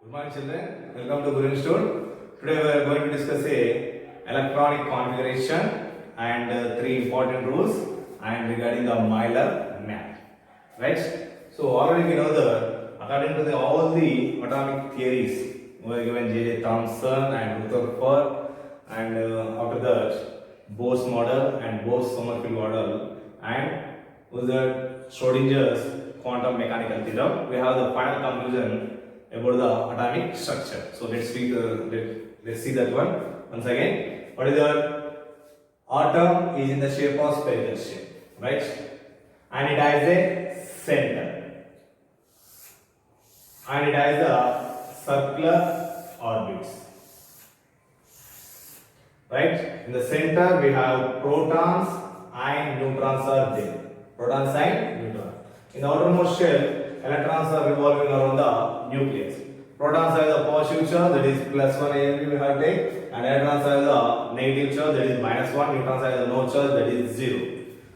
Good morning children, welcome to Guru Institute. Today we are going to discuss electronic configuration and three important rules and regarding the Euler map. Right? So already we know that according to all the atomic theories we are given J.J. Thomson and Rutherford and after that Bohr's model and Bohr-Sommerfeld model and with that Schrodinger's quantum mechanical theorem. We have the final conclusion about the atomic structure. So let's see that one once again. What is that? Atom is in the shape of spherical shape, right? And it has a center, and it has a circular orbits, right? In the center we have protons and neutrons are there. Protons and neutrons. In the outermost shell, electrons are revolving around the nucleus. Protons have the positive charge, that is +1 AMP we have take, and electrons have the negative charge, that is -1. Neutrons have the no charge, that is 0.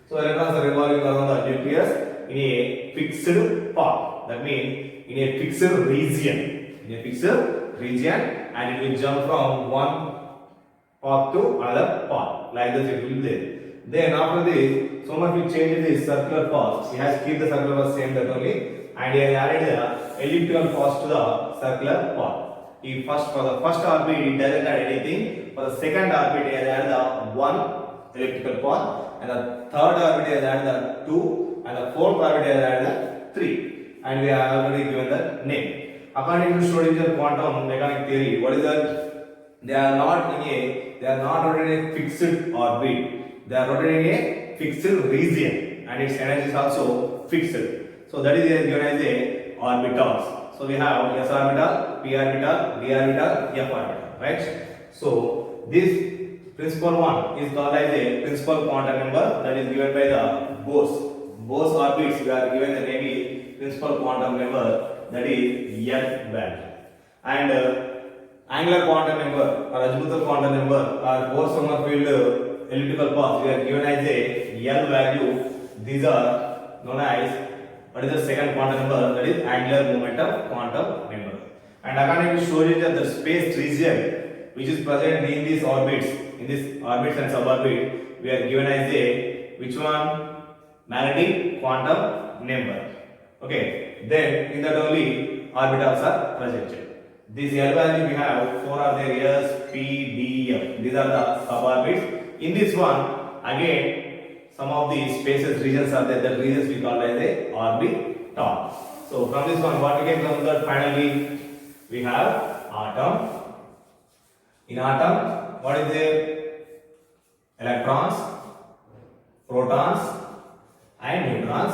So electrons are revolving around the nucleus in a fixed path. That means in a fixed region. In a fixed region, and it will jump from one path to another path. Like this it will be there. Then after this, Sommerfeld changed this circular path. He has kept the circular path same that only, and he has added the elliptical path to the circular path. For the first orbit, he doesn't add anything. For the second orbit, he has added the one elliptical path, and the third orbit he has added the 2, and the fourth orbit he has added the 3. And we have already given the name. According to Schrodinger quantum mechanics theory, what is that? They are not rotating in a fixed orbit. They are rotating in a fixed region, and its energy is also fixed. So that is given as a orbitals. So we have s orbital, p orbital, d orbital, f orbital, right? So this principal one is called as a principal quantum number, that is given by the Bohr's orbits. We are given the name is principal quantum number, that is L value. And angular quantum number or azimuthal quantum number or Bohr-Sommerfeld elliptical path we are given as a L value. These are known as, what is the second quantum number, that is angular momentum quantum number. And according to Schrodinger, the space region which is present in these orbits and suborbit, we are given as a which one? Magnetic quantum number. Okay, then in that only orbitals are presented. This L value we have 4 are there, S, P, D, F. These are the suborbits. In this one, again, some of the spaces regions are there. That regions we call as a orbital. So from this one, what we can come that finally we have atom. In atom, what is there? Electrons, protons, and neutrons.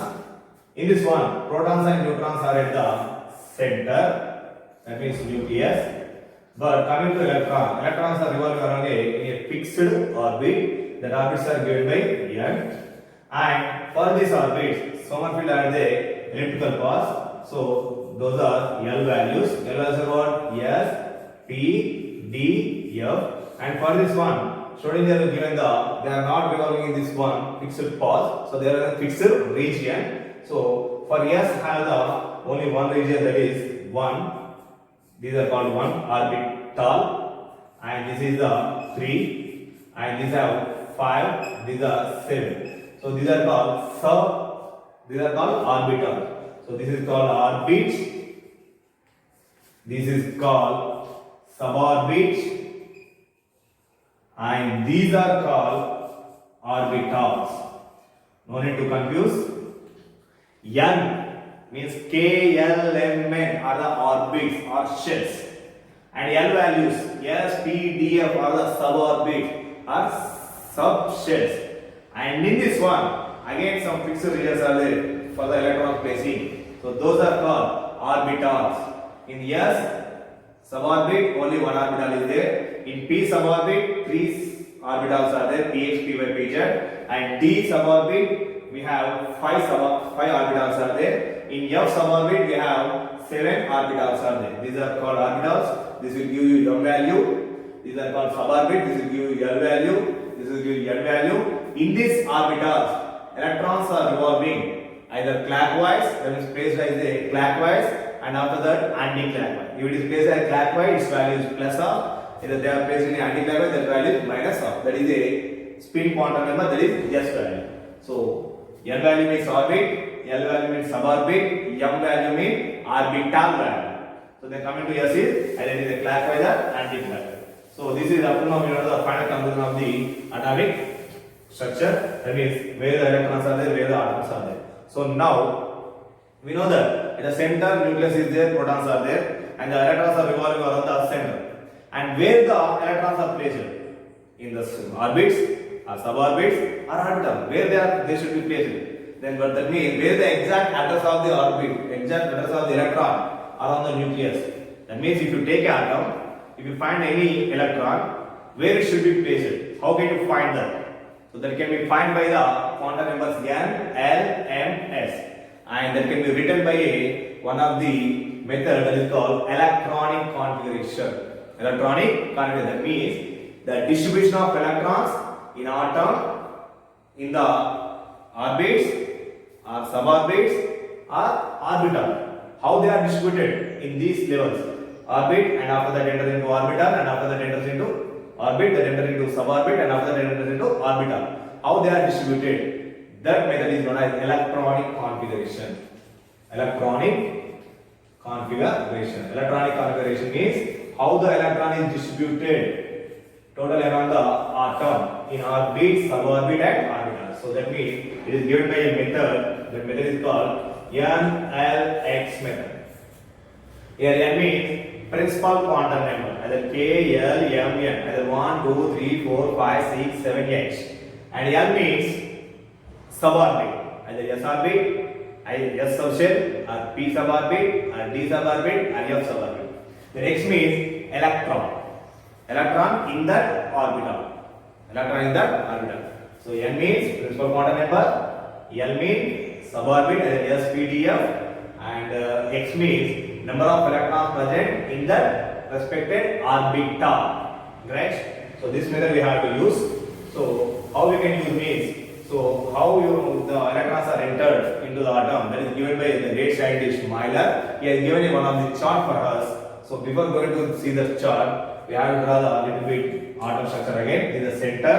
In this one, protons and neutrons are at the center. That means nucleus. But coming to electrons are revolving around a fixed orbit. The orbits are given by N. And for this orbit, Sommerfeld added the elliptical path. So those are L values. L values are what? S, P, D, F. And for this one, Schrodinger has given they are not revolving in this one fixed path. So they are in a fixed region. So for S have the only one region, that is 1. These are called 1 orbital, and this is the 3, and these have 5, these are 7. So these are called orbital. So this is called orbit, this is called suborbit, and these are called orbitals. No need to confuse. N means KLMN are the orbits or shells, and L values S, P, D, F are the suborbits or subshells. And in this one, again some fixed regions are there for the electron placing. So those are called orbitals. In S suborbit, only one orbital is there. In P suborbit, 3 orbitals are there, PH, PY, PZ. And D suborbit, we have 5 orbitals are there. In F suborbit, we have 7 orbitals are there. These are called orbitals. This will give you M value. These are called suborbit. This will give you L value. This will give you N value. In these orbitals, electrons are revolving either clockwise, that means placed as a clockwise, and after that anti-clockwise. If it is placed as clockwise, its value is plus half. If they are placed in anti-clockwise, that value is minus half. That is a spin quantum number, that is S value. So L value means orbit, L value means suborbit, M value means orbital value. So then coming to S is either it is a clockwise or anti-clockwise. So this is up to now we know the final conclusion of the atomic structure. That means where the electrons are there, where the atoms are there. So now we know that at the center nucleus is there, protons are there, and the electrons are revolving around the center. And where the electrons are placed in the orbits or suborbits or orbital, where they should be placed. Then what that means where the exact address of the orbit, exact address of the electron are on the nucleus. That means if you take an atom, if you find any electron, where it should be placed? How can you find that? So that can be found by the quantum numbers n, l, m, s, and that can be written by one of the method that is called electronic configuration. Electronic configuration, that means the distribution of electrons in atom in the orbits or suborbits or orbital. How they are distributed in these levels: orbit, and after that enters into orbital, and after that enters into orbit, then enter into suborbit, and after that enters into orbital. How they are distributed? That method is known as electronic configuration. Electronic configuration. Electronic configuration means how the electron is distributed total around the atom in orbit, suborbit, and orbital. So that means it is given by a method. That method is called NLX method. Here N means principal quantum number, either K, L, M, N, either 1, 2, 3, 4, 5, 6, 7, 8. And L means suborbit, either S orbit, S subshell, or P suborbit, or D suborbit, or F suborbit. The next means electron. Electron in that orbital. Electron in that orbital. So N means principal quantum number, L means suborbit, either S, P, D, F, and X means number of electrons present in that respected orbital. Right? So this method we have to use. So how we can use means, so how the electrons are entered into the atom, that is given by the great scientist Myler. He has given one of the chart for us. So before going to see the chart, we have to draw the little bit atom structure again. This is the center.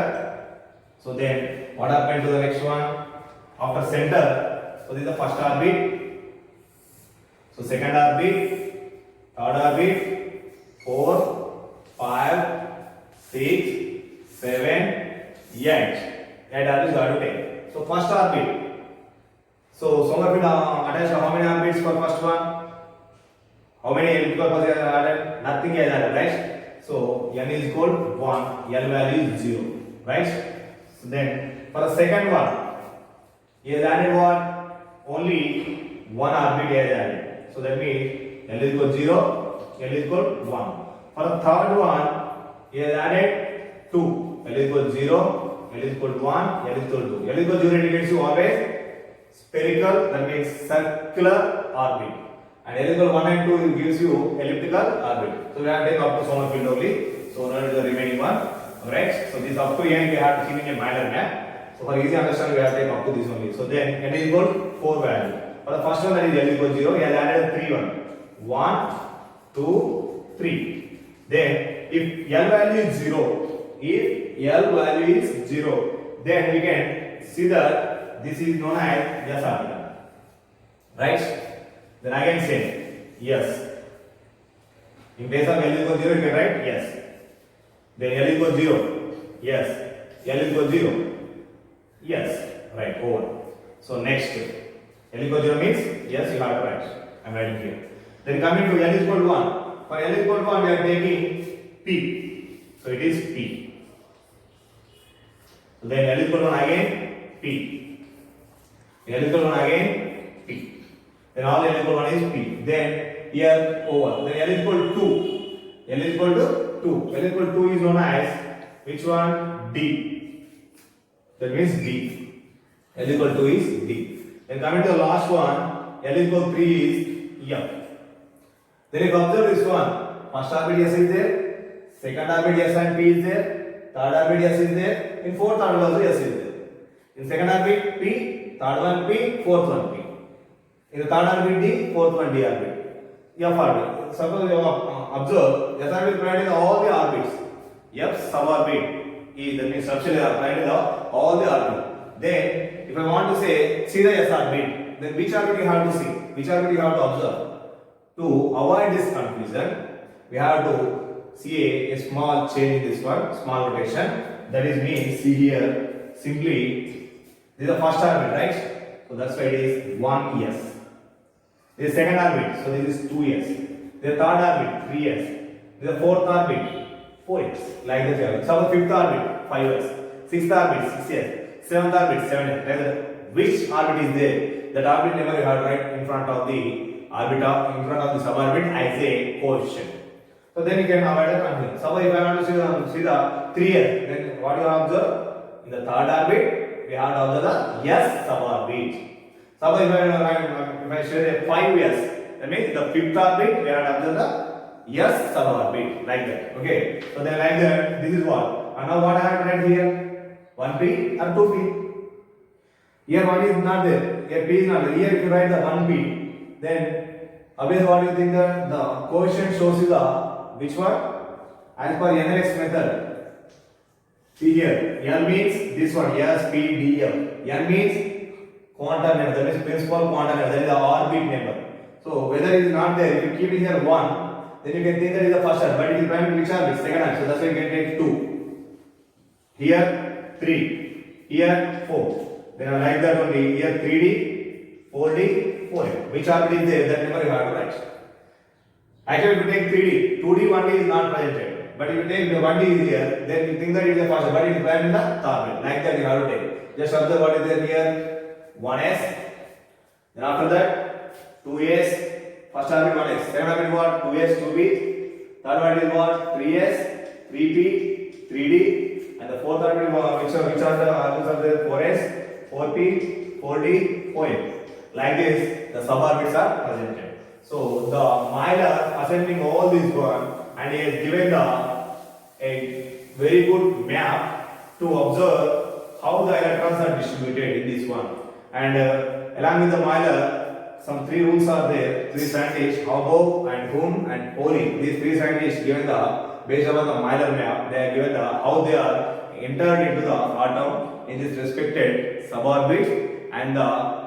So then what happened to the next one? After center, so this is the first orbit. So second orbit, third orbit, 4, 5, 6, 7, 8. 8 orbits are to take. So first orbit. So somewhere attached how many orbits for first one? How many elliptical pulses are added? Nothing is added, right? So n is equal to 1, L value is 0, right? So then for the second one, he has added what? Only one orbit is added. So that means L is equal to 0, L is equal to 1. For the third one, he has added 2. L is equal to 0, L is equal to 1, L is equal to 2. L is equal to 0 indicates you always spherical, that means circular orbit. And L is equal to 1 and 2 gives you elliptical orbit. So we have to take up to solar field only. So now is the remaining one. Alright. So this up to n we have to see in a Myler map. So for easy understanding we have to take up to this only. So then n is equal to 4 value. For the first one, that is L equal to 0, he has added 3 1, 2, 3. Then if L value is 0, then we can see that this is known as S orbital. Right? Then again say yes. In place of L equal to 0, you can write yes. Then L equal to 0, yes. L equal to 0, yes. Right, over. So next. L equal to 0 means yes, you have to write. I am writing here. Then coming to L is equal to 1. For L is equal to 1, we are taking P. So it is P. So then L is equal to 1 again, P. L is equal to 1 again, P. Then all L equal to 1 is P. Then here over. Then L is equal to 2. L is equal to 2. L is equal to 2 is known as which one? D. That means D. L is equal to 2 is D. Then coming to the last one, L is equal to 3 is F. Then if you observe this one, first orbit S is there, second orbit S and P is there, third orbit S is there, in fourth orbit also S is there. In second orbit P, third one P, fourth one P. In the third orbit D, fourth one D orbit. F orbit. Suppose you observe S orbit is present in all the orbits. F suborbit is, that means structure is present in all the orbits. Then if I want to say see the S orbit, then which orbit you have to see? Which orbit you have to observe? To avoid this confusion, we have to see a small change in this one, small rotation. That is means see here simply this is the first orbit, right? So that's why it is 1s. This is second orbit, so this is 2s. The third orbit 3s. The fourth orbit 4s. Like this. So the fifth orbit 5s. Sixth orbit 6s. Seventh orbit 7s. Like which orbit is there? That orbit number you have to write in front of the orbit in front of the suborbit as a coefficient. So then you can avoid the confusion. Suppose if I want to see the 3s, then what you have to observe? In the third orbit, we have to observe the s suborbit. Suppose if I show the 5s, that means in the fifth orbit, we have to observe the s suborbit, like that. Okay. So then like that, this is what. And now what I have to write here? 1p or 2p. Here 1 is not there. Here p is not there. Here if you write the 1p, then obviously what do you think the coefficient shows you the which one? As per NLX method. See here, N means this one, S, P, D, F. N means quantum number, that means principal quantum number, that is the orbit number. So whether it is not there, if you keep it here 1, then you can think that it is the first orbit, but it is prime which orbit? Second orbit. So that's why you can take 2. Here 3. Here 4. Then like that only, here 3D, 4D, 4F. Which orbit is there? That number you have to write. Actually, if you take 3D, 2D, 1D is not presented. But if you take the 1D is here, then you think that it is the first orbit, but it is prime in the orbit. Like that you have to take. Just observe what is there here. 1s. Then after that, 2s. First orbit 1s. Second orbit what? 2s, 2b. Third orbit is what? 3s, 3p, 3d. And the fourth orbit is what? Which are the orbits are there? 4s, 4p, 4d, 4f. Like this, the suborbits are presented. So the Myler assembling all these one, and he has given a very good map to observe how the electrons are distributed in this one. And along with the Myler, some 3 rules are there. 3 scientists, Haubow and Kuhn and Pauli. These 3 scientists given based on the Myler map, they are given how they are entered into the atom in this respected suborbit and the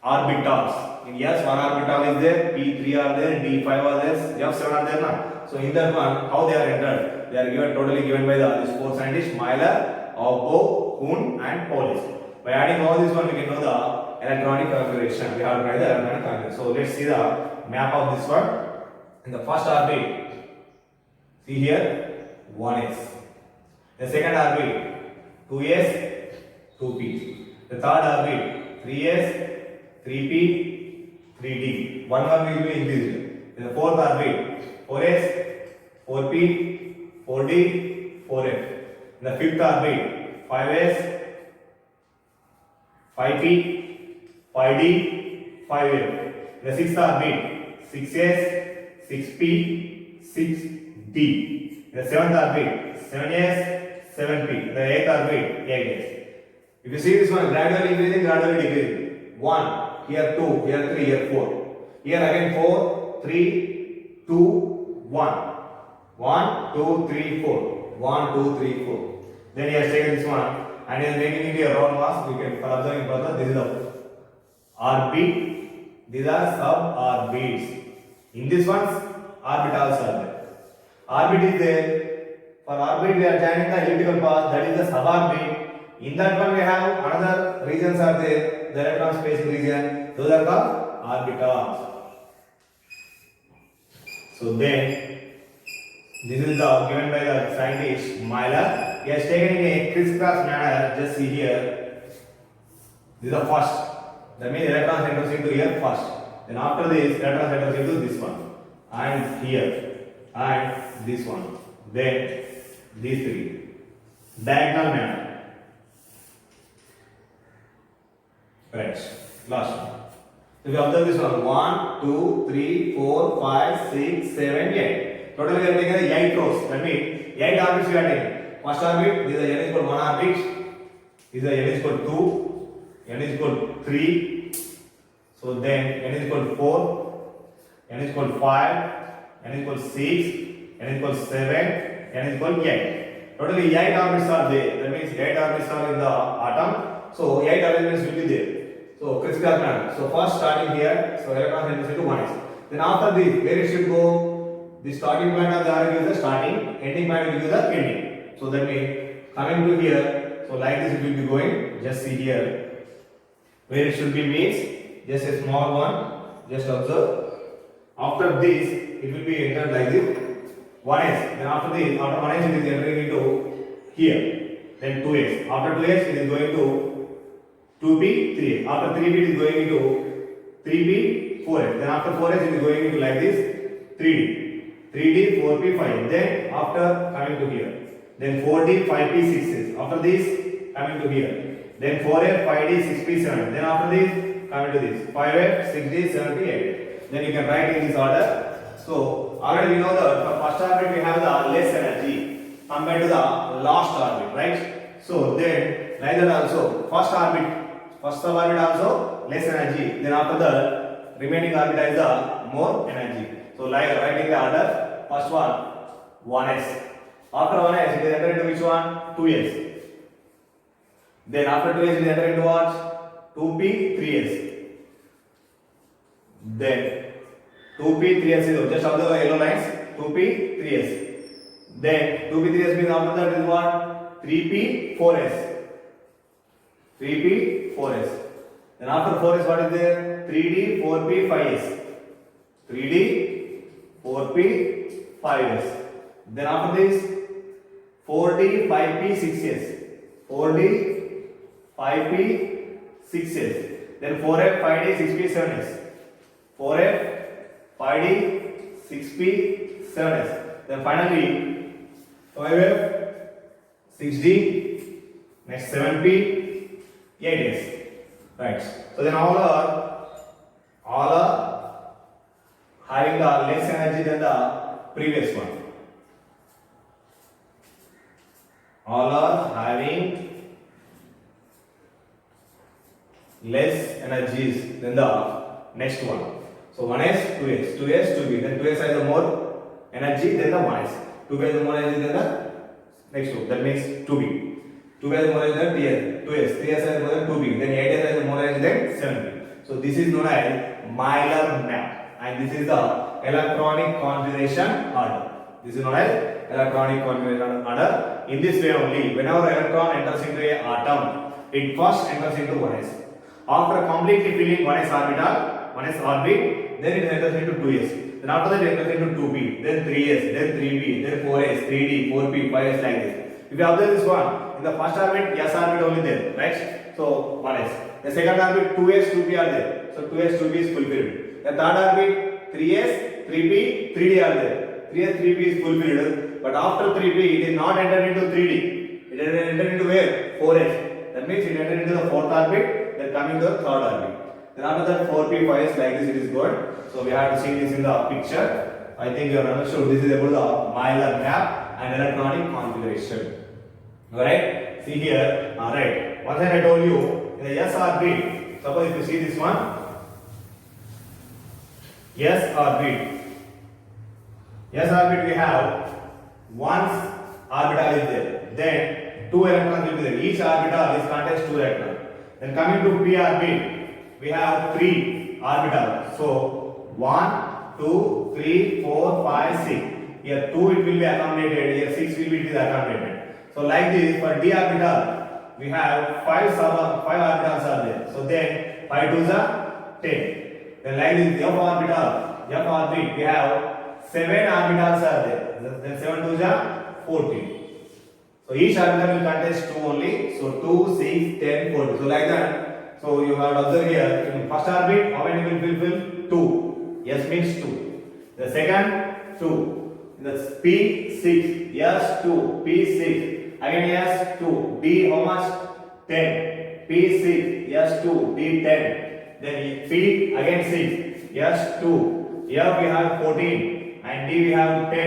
orbitals. In S, 1 orbital is there, P3 are there, D5 are there, F7 are there now. So in that one, how they are entered? They are given totally given by these 4 scientists, Myler, Haubow, Kuhn and Pauli. By adding all this one, we can know the electronic configuration. We have to write the electronic configuration. So let's see the map of this one. In the first orbit, see here, 1s. The second orbit, 2s, 2p. The third orbit, 3s, 3p, 3d. One will be increased. In the fourth orbit, 4s, 4p, 4d, 4f. In the fifth orbit, 5s, 5p, 5d, 5f. In the sixth orbit, 6s, 6p, 6d. In the seventh orbit, 7s, 7p. In the eighth orbit, 8s. If you see this one, gradually increasing, gradually decreasing. 1. Here 2, here 3, here 4. Here again 4, 3, 2, 1. 1, 2, 3, 4. 1, 2, 3, 4. Then he has taken this one and he is making it a round mass. We can observe further. This is the orbit. These are suborbits. In this one, orbitals are there. Orbit is there. For orbit, we are joining the elliptical path. That is the suborbit. In that one, we have another regions are there. The electron space region, those are called orbitals. So then, this is the given by the scientist Myler. He has taken in a crisscross manner. Just see here. This is the first. That means electron enters into here first. Then after this, electron enters into this one, and here, and this one. Then these 3. Diagonal manner. Right. Last one. If you observe this one, 1, 2, 3, 4, 5, 6, 7, 8. Totally we are taking 8 rows. That means 8 orbits we are taking. First orbit, this is n is equal 1 orbit. This is n is equal 2. N is equal 3. So then n is equal 4. n is equal 5, n is equal 6, n is equal 7, n is equal 8. Totally 8 orbits are there. That means 8 orbits are in the atom. So 8 elements will be there. So critical matter. So first starting here, so electron enters into 1s. Then after this, where it should go? The starting point of the array gives the starting, ending point will give the ending. So that means coming to here, so like this it will be going. Just see here where it should be means just a small one. Just observe. After this, it will be entered like this. 1s. Then after this, after 1s it is entering into here. Then 2s. After 2s it is going to 2p 3s. After 3p it is going into 3p 4s. Then after 4s it is going into like this 3d. 3d 4p 5. Then after coming to here. Then 4d 5p 6s. After this coming to here. Then 4f 5d 6p 7. Then after this coming to this 5f 6d 7p 8. Then you can write in this order. So already we know that for first orbit we have the less energy compared to the last orbit, right? So then like that also first orbit also less energy. Then after the remaining orbit has the more energy. So like writing the order, first one 1s. After 1s it is enter into which one? 2s. Then after 2s it is enter into what? 2p 3s. Then 2p 3s is just observe the yellow lines. 2p 3s. Then 2p 3s means after that is what? 3p 4s. 3p 4s. Then after 4s what is there? 3d 4p 5s. 3d 4p 5s. Then after this 4d 5p 6s. 4d 5p 6s. Then 4f 5d 6p 7s. 4f 5d 6p 7s. Then finally 5f 6d, next 7p 8s. Right. So then all are having the less energy than the previous one. All are having less energies than the next one. So 1s, 2s, 2s, 2p. Then 2s has the more energy than the 1s. 2p has the more energy than the next two. That means 2p. 2p has more energy than 2s. 3s has more than 2p. Then 8s has more energy than 7p. So this is known as Myler map. And this is the electronic configuration order. This is known as electronic configuration order. In this way only, whenever electron enters into a atom, it first enters into 1s. After completely filling 1s orbit, then it enters into 2s. Then after that it enters into 2p, then 3s, then 3p, then 4s, 3d, 4p, 5s like this. If you observe this one, in the first orbit, s orbit only there, right? So 1s. The second orbit, 2s, 2p are there. So 2s, 2p is fulfilled. The third orbit, 3s, 3p, 3d are there. 3s, 3p is fulfilled. But after 3p, it is not entered into 3d. It is entered into where? 4s. That means it entered into the fourth orbit, then coming to the third orbit. Then after that 4p, 5s like this it is good. So we have to see this in the picture. I think you have understood this is about the Myler map and electronic configuration. Alright? See here. Alright. Once I told you in the s orbit, suppose if you see this one, s orbit we have one orbital is there. Then 2 electrons will be there. Each orbital is contains 2 electrons. Then coming to p orbit, we have 3 orbitals. So 1, 2, 3, 4, 5, 6. Here 2 it will be accommodated. Here 6 will be accommodated. So like this for d orbital, we have 5 orbitals are there. So then 5 2s are 10. Then like this f orbit we have 7 orbitals are there. Then 7 2s are 14. So each orbital will contain 2 only. So 2, 6, 10, 14. So like that. So you have to observe here in first orbit how many will fulfill? 2. S means 2. The second 2. That's P6. S2. P6. Again S2. D how much? 10. P6. S2. D10. Then P again 6. S2. F we have 14. And D we have 10.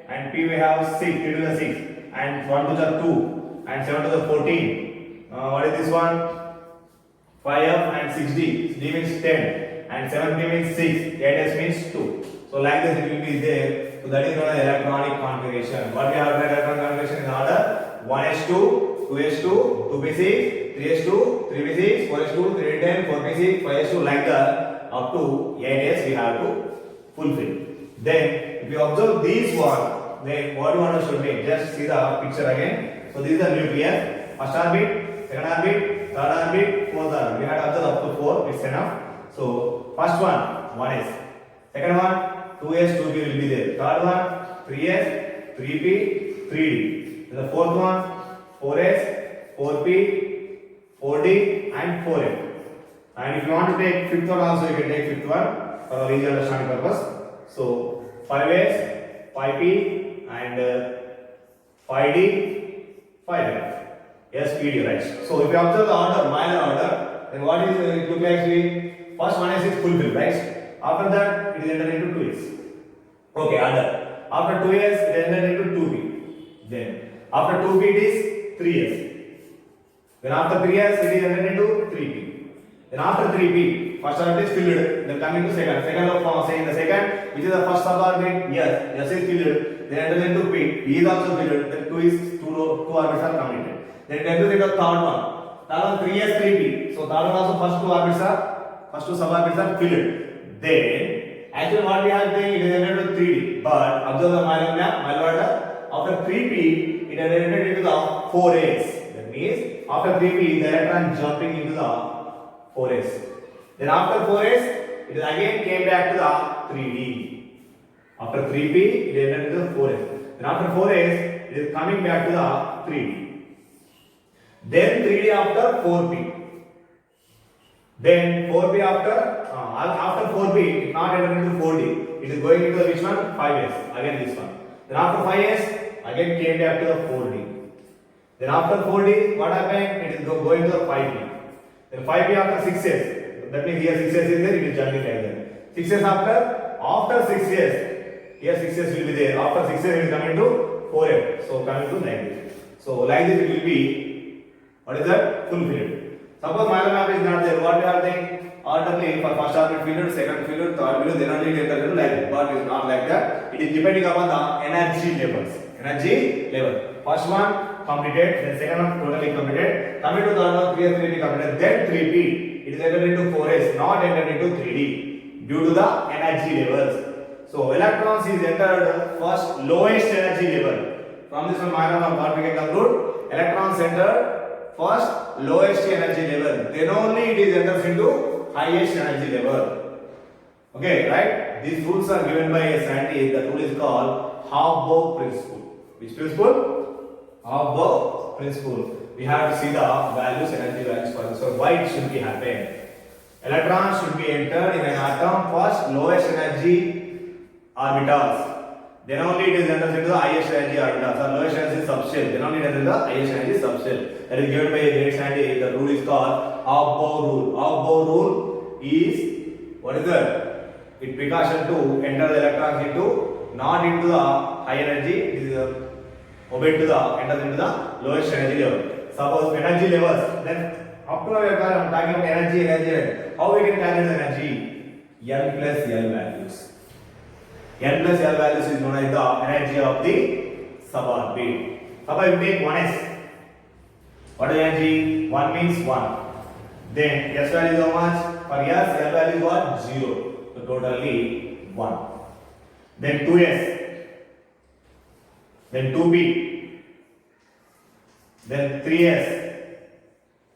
And P we have 6. 3 to the 6. And 1 to the 2. And 7 to the 14. What is this one? 5F and 6D. D means 10. and 7p means 6, 8s means 2. So like this it will be there. So that is known as electronic configuration. What we have electronic configuration in order: 1s2, 2s2, 2p6, 3s2, 3p6, 4s2, 3p10, 4p6, 5s2, like that up to 8s we have to fulfill. Then if you observe these one, then what you want to show me? Just see the picture again. So this is the nucleus. First orbit, second orbit, third orbit, fourth orbit. We had observed up to 4. It's enough. So first one, 1s. Second one, 2s, 2p will be there. Third one, 3s, 3p, 3d. Then the fourth one, 4s, 4p, 4d, and 4f. And if you want to take fifth one also, you can take fifth one for our easy understanding purpose. So 5s, 5p, and 5d, 5f. Yes, PD, right. So if you observe the order, minor order, then what is it look like? First 1s is fulfilled, right? After that, it is entered into 2s. Okay, order. After 2s, it is entered into 2p. Then after 2p, it is 3s. Then after 3s, it is entered into 3p. Then after 3p, first orbit is filled. Then coming to second. Second of saying the second, which is the first suborbit. Yes, S is filled. Then enters into p. P is also filled. Then two orbits are completed. Then it enters into the third one. Third one 3s, 3p. So third one also first two suborbits are filled. Then actually what we have saying, it is entered into 3d. But observe the minor order. After 3p, it is entered into the 4s. That means after 3p, the electron jumping into the 4s. Then after 4s, it is again came back to the 3d. After 3p, it is entered into the 4s. Then after 4s, it is coming back to the 3d. Then 3d after 4p. Then 4p after 4p, it is not entered into 4d. It is going into which one? 5s. Again this one. Then after 5s, again came back to the 4d. Then after 4d, what happened? It is going to the 5p. Then 5p after 6s. That means here 6s is there. It is jumping like that. 6s after 6s. Here 6s will be there. After 6s, it is coming to 4f. So coming to like this. So like this it will be. What is that? Fulfilled. Suppose minor map is not there. What we are saying? Orderly for first orbit filled, second filled, third filled, then only enter into like that. But it is not like that. It is depending upon the energy levels. Energy level. First one completed, then second one totally completed. Coming to third one, 3s, 3p completed. Then 3p. It is entered into 4s, not entered into 3d due to the energy levels. So electrons is entered first lowest energy level. From this one minor map, what we can conclude? Electrons entered first lowest energy level, then only it is enters into highest energy level. Okay, right? These rules are given by a scientist. The rule is called Higgs-Bohr principle. Which principle? Higgs-Bohr principle. We have to see the values, energy values for this. So why it should be happen? Electrons should be entered in an atom first lowest energy orbitals. Then only it is enters into the highest energy orbitals or lowest energy subshell. Then only it enters into the highest energy subshell. That is given by a great scientist. The rule is called Higgs-Bohr rule. Higgs-Bohr rule is what is that? It precaution to enter the electrons into not into the high energy. It is obeyed to the enters into the lowest energy level. Suppose energy levels. Then up to now we are talking about energy. How we can calculate the energy? N plus L values. N plus L values is known as the energy of the suborbit. Suppose we take 1s. What is energy? 1 means 1. Then S value is how much? For S, L value is what? 0. So totally 1. Then 2s. Then 2p. Then 3s.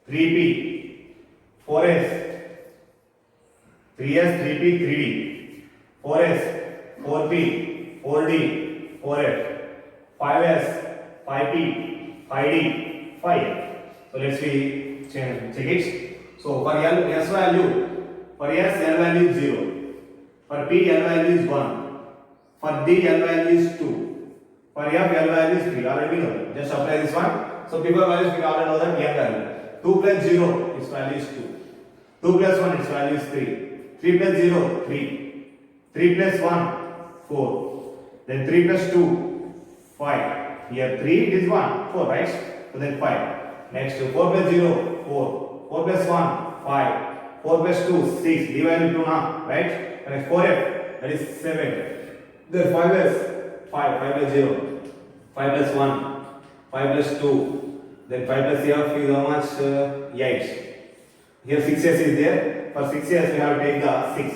3p. 4s. 3s, 3p, 3d. 4s. 4p, 4d, 4f, 5s, 5p, 5d, 5f. So let's see, check it. So for L, S value, for S, L value is 0. For P, L value is 1. For D, L value is 2. For F, L value is 3. Already we know. Just apply this one. So before values, we already know that F value. 2 plus 0, its value is 2. 2 plus 1, its value is 3. 3 plus 0, 3. 3 plus 1, 4. Then 3 plus 2, 5. Here 3 it is 1, 4, right? So then 5. Next 4 plus 0, 4. 4 plus 1, 5. 4 plus 2, 6. D value 2 now, right? And 4f, that is 7. Then 5 plus 5 plus 0. 5 plus 1, 5 plus 2. Then 5 plus f is how much? 8. Here 6s is there. For 6s we have to take the 6.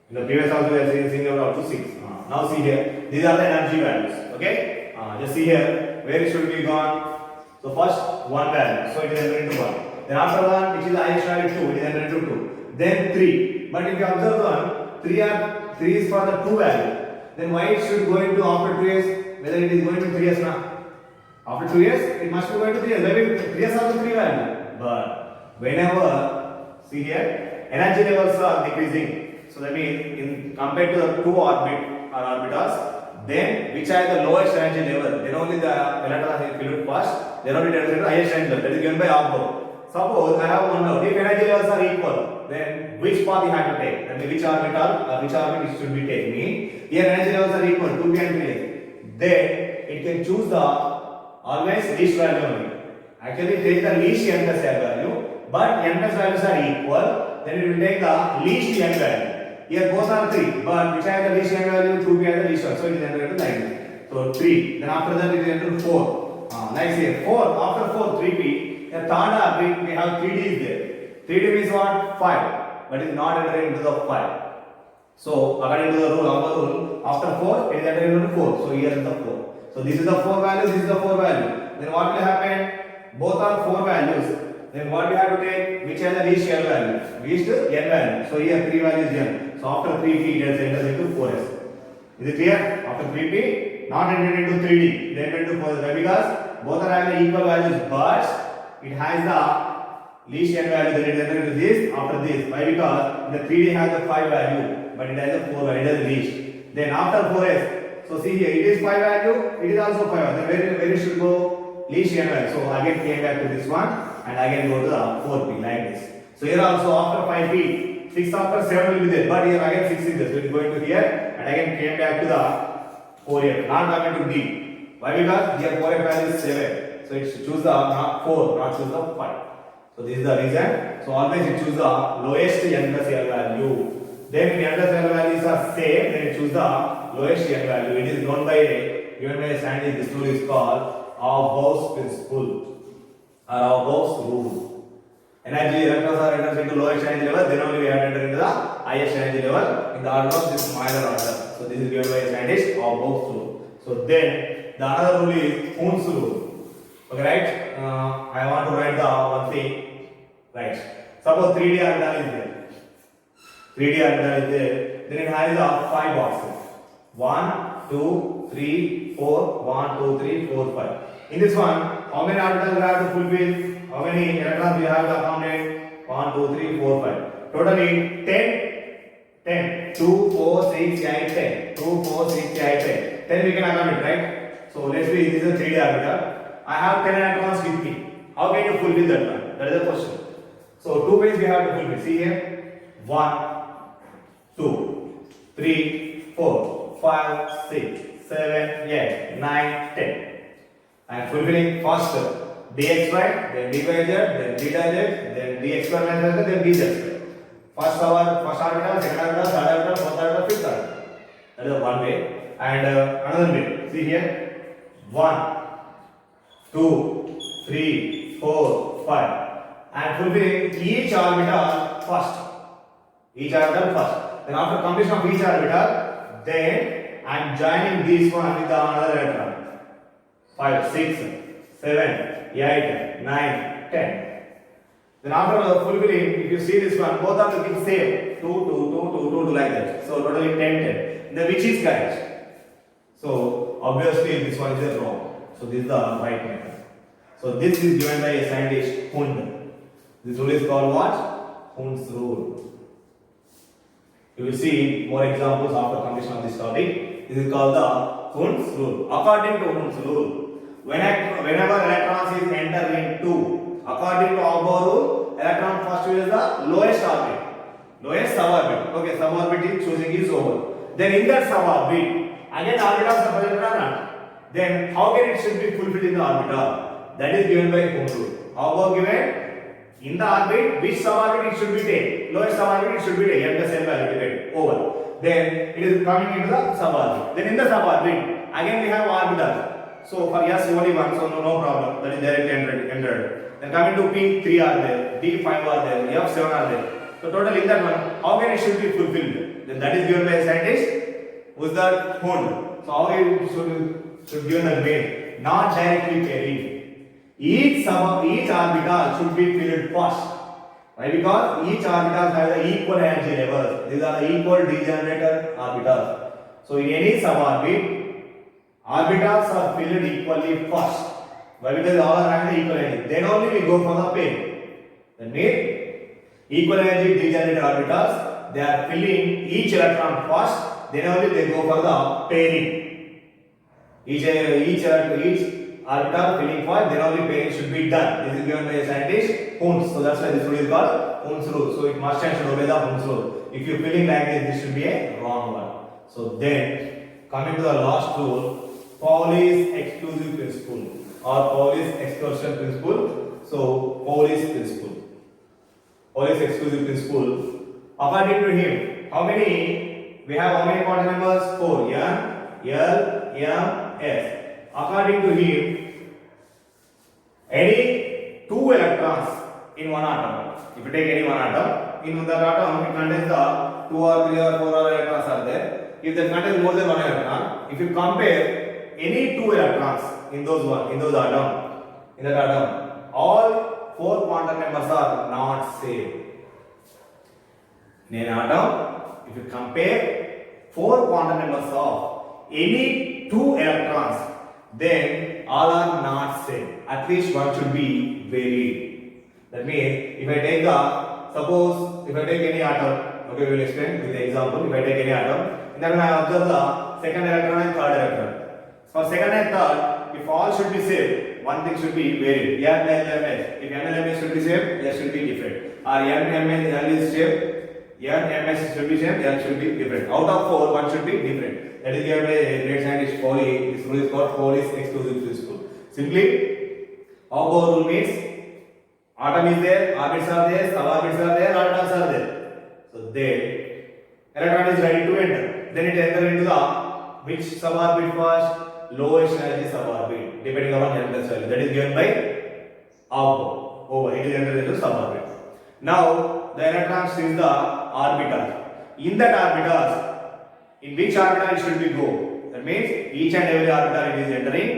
In the previous also we are seeing up to 6. Now see here, these are the energy values. Okay? Just see here, where it should be gone. So first 1 value, so it is entered into 1. Then after 1, which is the highest value 2, it is entered into 2. Then 3. But if you observe one, 3 is for the 2 value. Then why it should go into after 2 years? Whether it is going to 3 years now? After 2 years, it must be going to 3 years. Maybe 3 years also 3 value. But whenever, see here, energy levels are decreasing. So that means in compared to the 2 orbitals, then which are the lowest energy level, then only the electron is filled first, then only the highest energy level, that is given by Auger. Suppose I have one doubt, if energy levels are equal, then which path you have to take? That means which orbit it should be taken. Here energy levels are equal, 2p and 3s. Then it can choose the always least value only. Actually take the least n plus l value, but n plus values are equal, then it will take the least n value. Here both are 3, but which has the least n value? 2p has the least one, so it is entered into like this. So 3, then after that it is entered 4. Next here 4, after 4 3p, the third orbit we have 3d is there. 3d means what? 5, but it is not entered into the 5. So according to the rule, after 4 it is entered into 4. So here is the 4. So this is the 4 value, this is the 4 value. Then what will happen? Both are 4 values. Then what we have to take? Which has the least n value? Least n value. So here 3 values n. So after 3p it gets entered into 4s. Is it clear? After 3p, not entered into 3d, it entered into 4s. Why? Because both are having equal values, but it has the least n value. Then it is entered into this after this. Why? Because the 3d has the 5 value, but it has the 4 value. It has the least. Then after 4s, so see here, it is 5 value. It is also 5 value. Then where it should go? Least n value. So again came back to this one, and again go to the 4p like this. So here also after 5p, 6 after 7 will be there, but here again 6 is there. So it is going to here, and again came back to the 4f, not coming to d. Why? Because here 4f value is 7. So it should choose the not 4, not choose the 5. So this is the reason. So always it choose the lowest n plus l value. Then if n plus l values are same, then it choose the lowest n value. It is given by a scientist. This rule is called Auber's principle or Auber's rule. Energy electrons are entered into lowest energy level, then only we have entered into the highest energy level in the order of this minor order. So this is given by a scientist Auber's rule. So then the another rule is Hund's rule. Okay, right? I want to write the one thing. Right. Suppose 3D orbital is there. 3D orbital is there. Then it has 5 boxes. 1, 2, 3, 4. 1, 2, 3, 4, 5. In this one, how many orbitals we have to fulfill? How many electrons we have to accommodate? 1, 2, 3, 4, 5. Totally 10. 2, 4, 6, 8, 10. 2, 4, 6, 8, 10. 10 we can accommodate, right? So let's say this is a 3D orbital. I have 10 electrons with me. How can you fulfill that one? That is the question. So 2 ways we have to fulfill. See here. 1, 2, 3, 4, 5, 6, 7, 8, 9, 10. I am fulfilling first dxy, then dyz, then dz, then dx square minus y, then dz square. First orbital, second orbital, third orbital, fourth orbital, fifth orbital. That is one way. And another way. See here. 1, 2, 3, 4, 5. I am fulfilling each orbital first. Each orbital first. Then after completion of each orbital, then I am joining this one with another electron. 5, 6, 7, 8, 9, 10. Then after fulfilling, if you see this one, both are looking same. 2, 2, 2, 2, 2, 2 like that. So totally 10, 10. Then which is correct? So obviously this one is wrong. So this is the right method. So this is given by a scientist Hund. This rule is called what? Hund's rule. You will see more examples after completion of this topic. This is called the Hund's rule. According to Hund's rule, whenever electrons is enter into, according to Auber rule, electron first is the lowest orbit, lowest suborbit. Okay, suborbit is choosing is over. Then in that suborbit, again orbitals are present or not. Then how can it should be fulfilled in the orbital? That is given by Hund rule. Auber given In the orbit, which suborbit it should be taken? Lowest suborbit it should be taken. M plus N value depend over. Then it is coming into the suborbit. Then in the suborbit, again we have orbitals. So for S only one, so no problem. That is directly entered. Then coming to P, 3 are there, D, 5 are there, F, 7 are there. So total in that one, how many should be fulfilled? Then that is given by a scientist. Who is that? Hund. So how it should given the name? Not directly pairing. Each orbital should be filled first. Why? Because each orbital has the equal energy levels. These are the equal degenerator orbitals. So in any suborbit, orbitals are filled equally first. Why? Because all are having the equal energy. Then only we go for the pairing. That means equal energy degenerator orbitals, they are filling each electron first. Then only they go for the pairing. Each orbital filling first, then only pairing should be done. This is given by a scientist Hund's. So that's why this rule is called Hund's rule. So it must and should obey the Hund's rule. If you filling like this should be a wrong one. So then coming to the last rule, Pauli's exclusive principle or Pauli's exclusion principle. So Pauli's principle. Pauli's exclusive principle. According to him, how many we have? How many quantum numbers? 4. N, L, M, S. According to him, any 2 electrons in one atom. If you take any one atom, in that atom it contains the 2 or 3 or 4 or electrons are there. If that contains more than 1 electron, if you compare any 2 electrons in that atom, all 4 quantum numbers are not same. In an atom, if you compare 4 quantum numbers of any 2 electrons, then all are not same. At least one should be varied. That means if I take if I take any atom, okay, we will explain with the example. If I take any atom, and then I observe the second electron and third electron. For second and third, if all should be same, one thing should be varied. N, L, M, S. If N, L, M, S should be same, S should be different. Or N, M, L is same, N, M, S should be same, L should be different. Out of 4, one should be different. That is given by a great scientist Pauli. This rule is called Pauli's exclusive principle. Simply, our rule means atom is there, orbits are there, suborbits are there, orbitals are there. So then, electron is ready to enter. Then it enters into the which suborbit first? Lowest energy suborbit, depending upon n plus value. That is given by over. It is entered into suborbit. Now, the electrons is the orbital. In that orbitals, in which orbital it should be go? That means each and every orbital it is entering.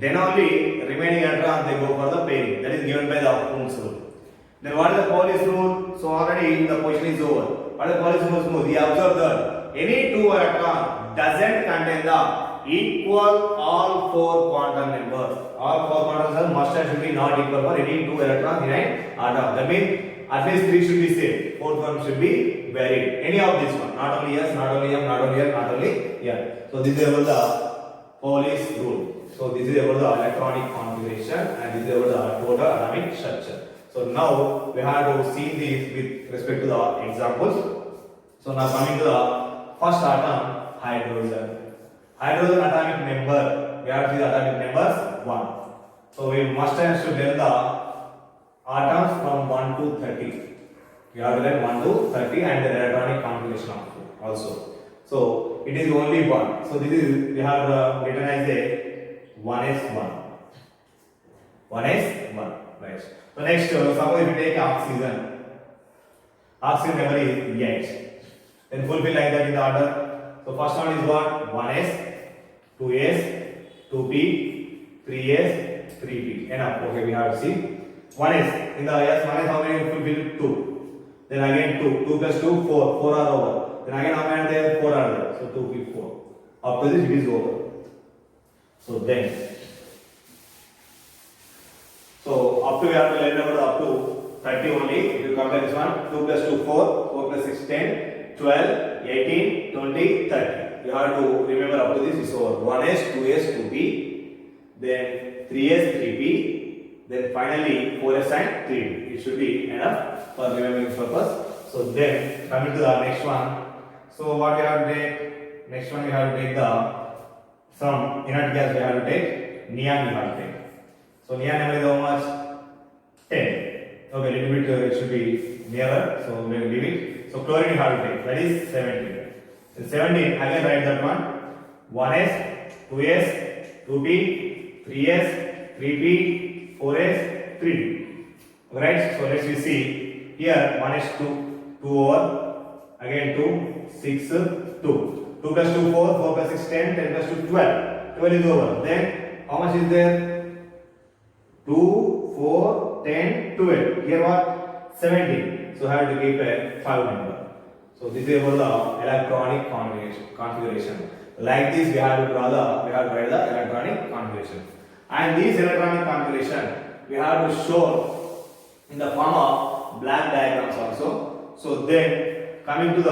Then only remaining electrons they go for the pairing. That is given by the Hund's rule. Then what is the Pauli's rule? So already the question is over. What is the Pauli's rule? We observe that any 2 electron doesn't contain the equal all 4 quantum numbers. All 4 quantum numbers must and should be not equal for any 2 electrons in an atom. That means at least 3 should be same. 4th one should be varied. Any of this one. Not only S, not only M, not only L, not only N. So this is about the Pauli's rule. So this is about the electronic configuration and this is about the total atomic structure. So now we have to see this with respect to the examples. So now coming to the first atom, hydrogen. Hydrogen atomic number, we have to see the atomic numbers 1. So we must and should learn the atoms from 1 to 30. We have to learn 1 to 30 and the electronic configuration also. So it is only 1. So this is we have written as a 1s1. 1s1. Right. So next, suppose if you take oxygen. Oxygen number is 8. Then fulfill like that in the order. So first one is what? 1s, 2s, 2p, 3s, 3p. Enough. Okay, we have to see. 1s. In the S1s, how many fulfill? 2. Then again 2. 2 plus 2, 4. 4 are over. Then again how many are there? 4 are there. So 2p, 4. After this it is over. So then, so up to we have to learn about up to 30 only. If you compare this one, 2 plus 2, 4, 4 plus 6, 10, 12, 18, 20, 30. You have to remember up to this is over. 1s, 2s, 2p, then 3s, 3p, then finally 4s and 3p. It should be enough for remembering purpose. So then, coming to the next one. So what we have to take? Next one we have to take the from inert gas we have to take neon we have to take. So neon number is how much? 10. Okay, little bit it should be nearer, so we will leave it. So chlorine you have to take, that is 17. In 17, again write that one. 1s, 2s, 2p, 3s, 3p, 4s, 3p. Right? So let's we see here 1 is 2, 2 over, again 2, 6, 2. 2 plus 2, 4, 4 plus 6, 10, 10 plus 2, 12. 12 is over. Then how much is there? 2, 4, 10, 12. Here what? 17. So have to keep a 5 number. So this is about the electronic configuration. Like this, we have to write the electronic configuration. And this electronic configuration, we have to show in the form of black diagrams also. So then, coming to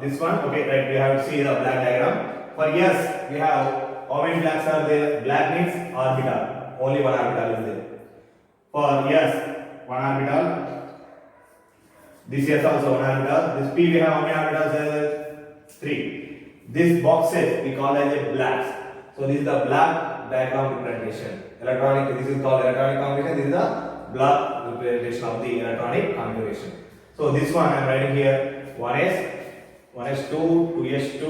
this one, okay, right? We have to see the black diagram. For yes, we have how many blacks are there? Black means orbital. Only one orbital is there. For yes, one orbital. This is also one orbital. This P we have how many orbitals? 3. This boxes we call as a blacks. So this is the black diagram representation. Electronic. This is called electronic configuration. This is the black representation of the electronic configuration. So this one I am writing here. 1s 2, 2s 2,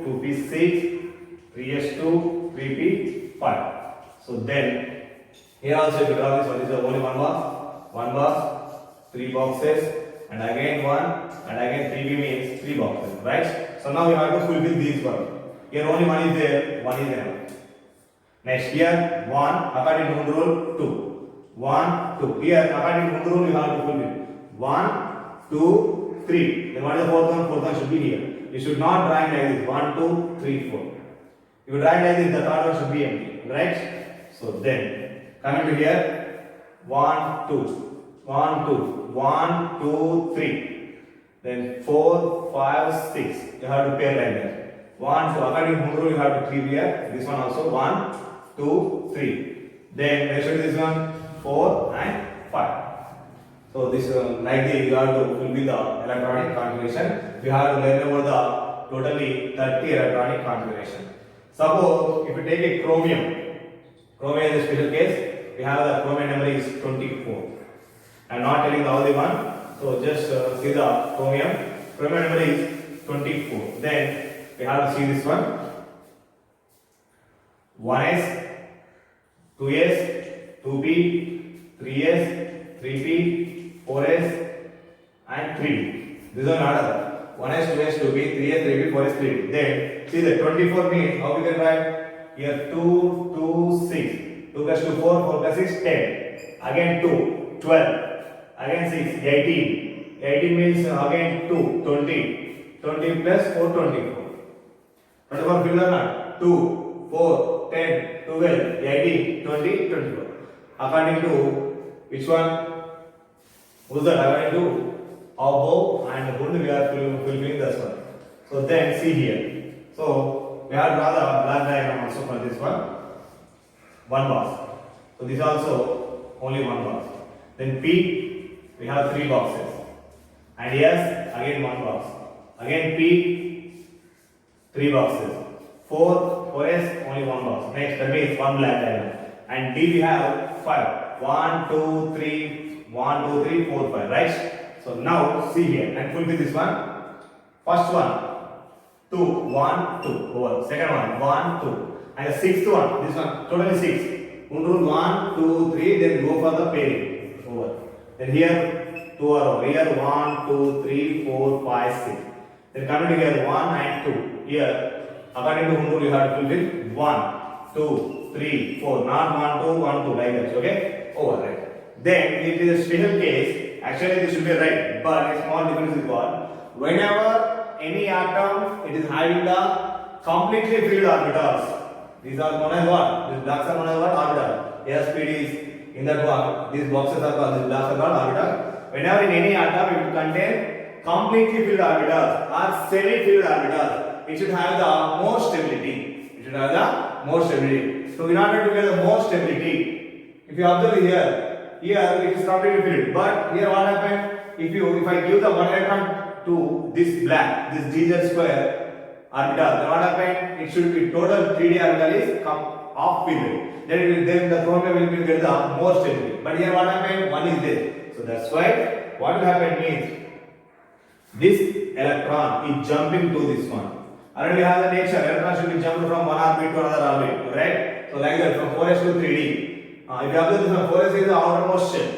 2p 6, 3s 2, 3p 5. So then here also if you draw this one, this is only one box, 3 boxes. And again 1, and again 3b means 3 boxes, right? So now you have to fulfill these one. Here only 1 is there, 1 is there. Next here 1, according to Hund rule 2. 1, 2. Here according to Hund rule you have to fulfill 1, 2, 3. Then what is the fourth one? Fourth one should be here. You should not draw like this 1, 2, 3, 4. If you draw like this, the third one should be empty, right? So then coming to here 1, 2. 1, 2, 1, 2, 3. Then 4, 5, 6. You have to pair like that. 1, 2. According to Hund rule, you have to keep here. This one also 1, 2, 3. Then where should this one? 4 and 5. So this like this you have to fulfill the electronic configuration. You have to learn about the totally 30 electronic configuration. Suppose if you take a chromium is a special case. We have the chromium number is 24. I am not telling the only one, so just see the chromium. Chromium number is 24. Then we have to see this one. 1s, 2s, 2p, 3s, 3p, 4s, and 3d. This is an order. 1s, 2s, 2p, 3s, 3p, 4s, 3d. Then see the 24 means how we can write here 2, 2, 6. 2 plus 2, 4, 4 plus 6, 10. Again 2, 12. Again 6, 18. 18 means again 2, 20. 20 plus 4, 24. 24 fill or not? 2, 4, 10, 12, 18, 20, 24. According to which one? Who's that? According to Above and Hund we are fulfilling this one. So then see here. So we have to draw the black diagram also for this one. One box. So this also only one box. Then P. We have 3 boxes. And yes, again 1 box. Again P, 3 boxes. 4s, only 1 box. Next, that means 1 black diagram. And D we have 5. 1, 2, 3, 1, 2, 3, 4, 5, right? So now see here and fulfill this one. First one, 2, 1, 2, over. Second one, 1, 2. And the sixth one, this one, totally 6. Hund rule 1, 2, 3, then go for the pairing, over. Then here 2 are over. Here 1, 2, 3, 4, 5, 6. Then coming to here 1 and 2. Here according to Hund rule you have to fulfill 1, 2, 3, 4. Not 1, 2, 1, 2 like that. Okay? Over, right? Then it is a special case. Actually this should be right, but a small difference is what? Whenever any atom it is having the completely filled orbitals. These are known as what? These blocks are known as what? Orbital. SPD is in that one. These boxes are called, these blocks are called orbital. Whenever in any atom it will contain completely filled orbitals or semi-filled orbitals, it should have the more stability. It should have the more stability. So in order to get the more stability, if you observe here it is completely filled. But here what happened? If I give the one electron to this black, this dz square orbital, then what happened? It should be total 3d orbital is off filled. Then the chromium will get the more stability. But here what happened? One is there. So that's why what will happen means this electron is jumping to this one. Already we have the nature, electron should be jumped from one orbit to another orbit, right? So like that from 4s to 3d. If you observe this one, 4s is the outermost shell,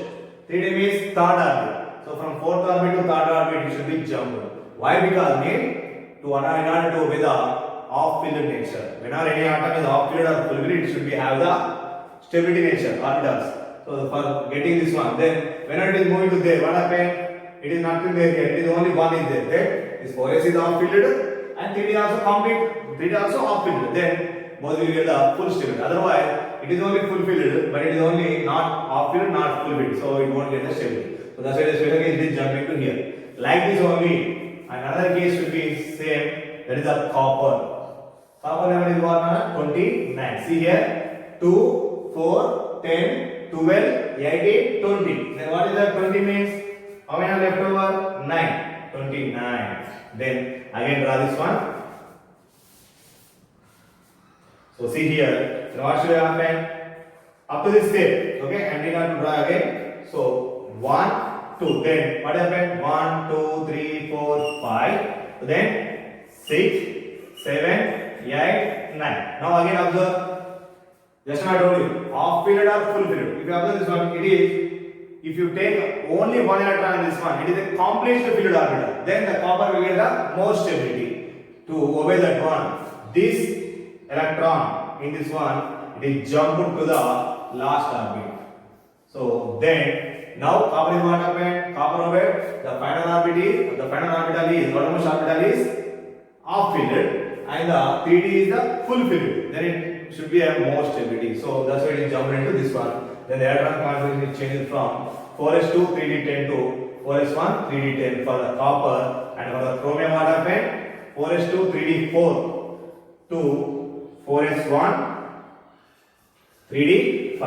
3d means third orbit. So from fourth orbit to third orbit it should be jumped. Why? Because in order to obey the off-filled nature. Whenever any atom is off-filled or full-filled, it should be have the stability nature, orbitals. So for getting this one, then whenever it is moving to there, what happens? It is nothing there yet. It is only one is there. Then this 4s is off-filled and 3d also complete. 3d also off-filled. Then both will get the full stability. Otherwise, it is only full-filled, but it is only not off-filled, not full-filled. So it won't get the stability. So that's why the special case is jumping to here. Like this only. Another case should be same. That is the copper. Copper level is what? 29. See here, 2, 4, 10, 12, 18, 20. Then what is that 20 means? How many are left over? 9. 29. Then again draw this one. So see here. Then what should happen? Up to this step. Okay, and we have to draw again. So 1, 2. Then what happened? 1, 2, 3, 4, 5. Then 6, 7, 8, 9. Now again observe. Just now I told you, off filled or full filled. If you observe this one, it is, if you take only one electron in this one, it is a complete filled orbital. Then the copper will get the more stability to obey that one. This electron in this one, it is jumped to the last orbit. So then, now copper is what happened? Copper obeyed. The final orbital is, outermost orbital is off filled. And the 3d is the full filled. Then it should be a more stability. So that's why it is jumped into this one. Then the electron configuration is changed from 4s2 3d10 to 4s1 3d10 for the copper, and for the chromium what happened? 4s2 3d4 to 4s1 3d5.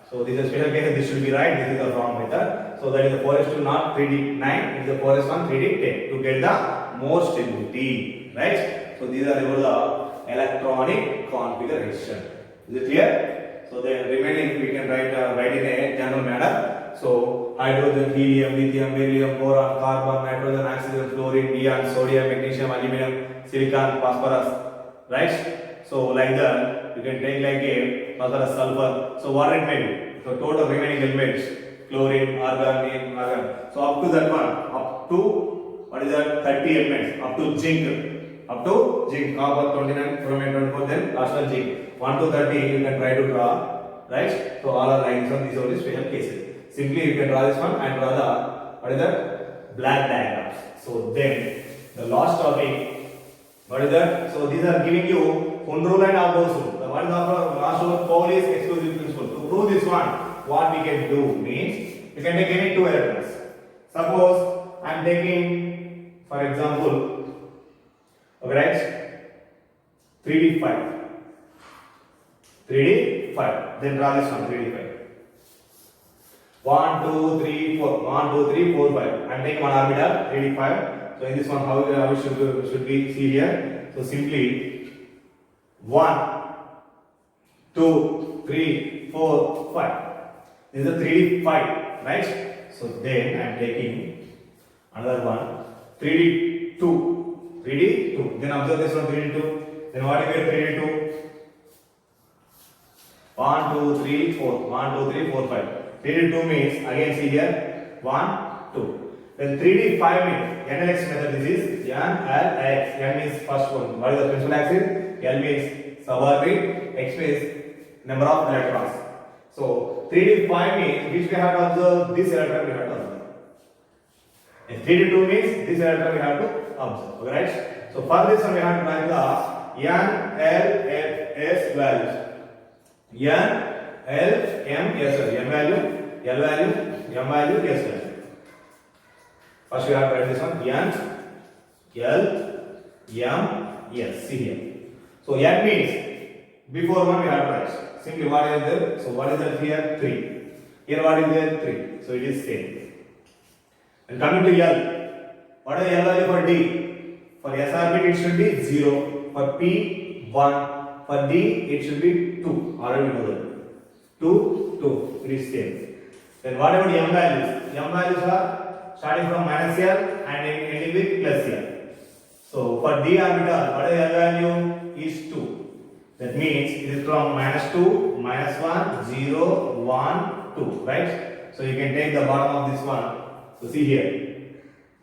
So this is a special case. This should be right. This is the wrong method. So that is the 4s2 not 3d9. It is the 4s1 3d10 to get the more stability, right? So these are the electronic configuration. Is it clear? So the remaining we can write in a general manner. So hydrogen, helium, lithium, beryllium, boron, carbon, nitrogen, oxygen, fluorine, neon, sodium, magnesium, aluminum, silicon, phosphorus, right? So like that you can take like a phosphorus, sulfur. So what it may be? So total remaining elements, chlorine, argon, neon, argon. So up to that one, up to what is that? 30 elements. Up to zinc. Up to zinc, copper 29, chromium 24, then last one zinc. 1 to 30 you can try to draw, right? So all are lines on these are the special cases. Simply you can draw this one and draw the, what is that? Black diagrams. So then the last topic, what is that? So these are giving you Hund rule and Gauss rule. The one is the last one, Pauli's exclusive principle. To prove this one, what we can do means, you can take any two electrons. Suppose I am taking, for example, okay, right? 3d5. 3d5. Then draw this one, 3d5. 1, 2, 3, 4. 1, 2, 3, 4, 5. I am taking one orbital, 3d5. So in this one, how it should be see here. So simply 1, 2, 3, 4, 5. This is a 3d5, right? So then I am taking another one, 3d2. 3d2. Then observe this one, 3d2. Then what you get 3d2? 1, 2, 3, 4. 1, 2, 3, 4, 5. 3d2 means, again see here, 1, 2. Then 3d5 means, NLX method this is, NLX. N means first one. What is the principal axis? L means suborbit, X means number of electrons. So 3d5 means, which we have to observe, this electron we have to observe. And 3d2 means, this electron we have to observe. Okay, right? So for this one we have to write the N, L, S values. N, L, M, S value. N value, L value, M value, S value. First we have to write this one. N, L, M, S. See here. So N means, before one we have to write. Simply what is there? So what is that here? 3. Here what is there? 3. So it is same. And coming to L. What is the L value for D? For S orbit it should be 0. For P, 1. For D it should be 2. Already know that. 2, 2. It is same. Then what about m values? M values are starting from minus L and ending with plus L. So for d orbital, what is L value? Is 2. That means it is from minus 2, minus 1, 0, 1, 2, right? So you can take the bottom of this one. So see here.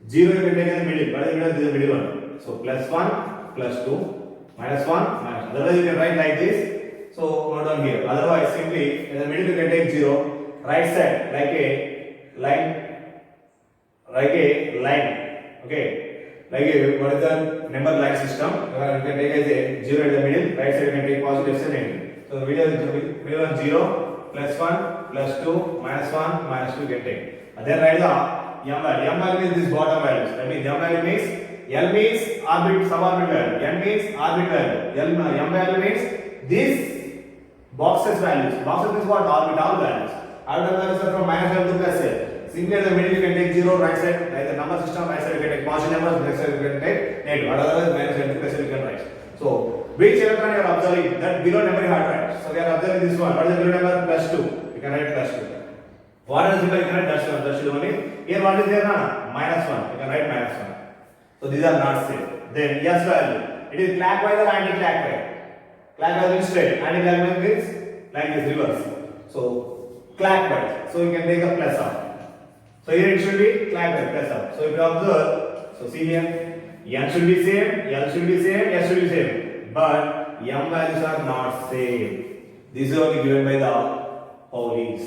0 you can take in the middle. What is the middle? This is the middle one. So plus 1, plus 2, minus 1, minus 1. Otherwise you can write like this. So note down here. Otherwise simply in the middle you can take 0. Right side like a line. Okay. Like a, what is the number line system? You can take as a 0 at the middle. Right side you can take positive and negative. So the middle one 0, plus 1, plus 2, minus 1, minus 2 you can take. And then write the m value. M value means this bottom values. That means m value means L means suborbit value. M means orbit value. M value means this boxes values. Boxes means what? Orbital values. Orbital values are from minus L to plus L. Simply at the middle you can take 0, right side, like the number system, right side you can take positive numbers, left side you can take negative. Otherwise minus L to plus L you can write. So which electron you are observing? That below number you have to write. So we are observing this one. What is the below number? Plus 2. You can write plus 2. What is the symbol? You can write dash 2 only. Here what is there now? Minus 1. You can write minus 1. So these are not safe. Then S value. It is clockwise or anti-clockwise? Clockwise means straight. Anti-clockwise means like this reverse. So clockwise. So you can take a plus up. So here it should be clockwise plus up. So if you observe, so see here, N should be same, L should be same, S should be same. But M values are not same. This is only given by the Pauli's.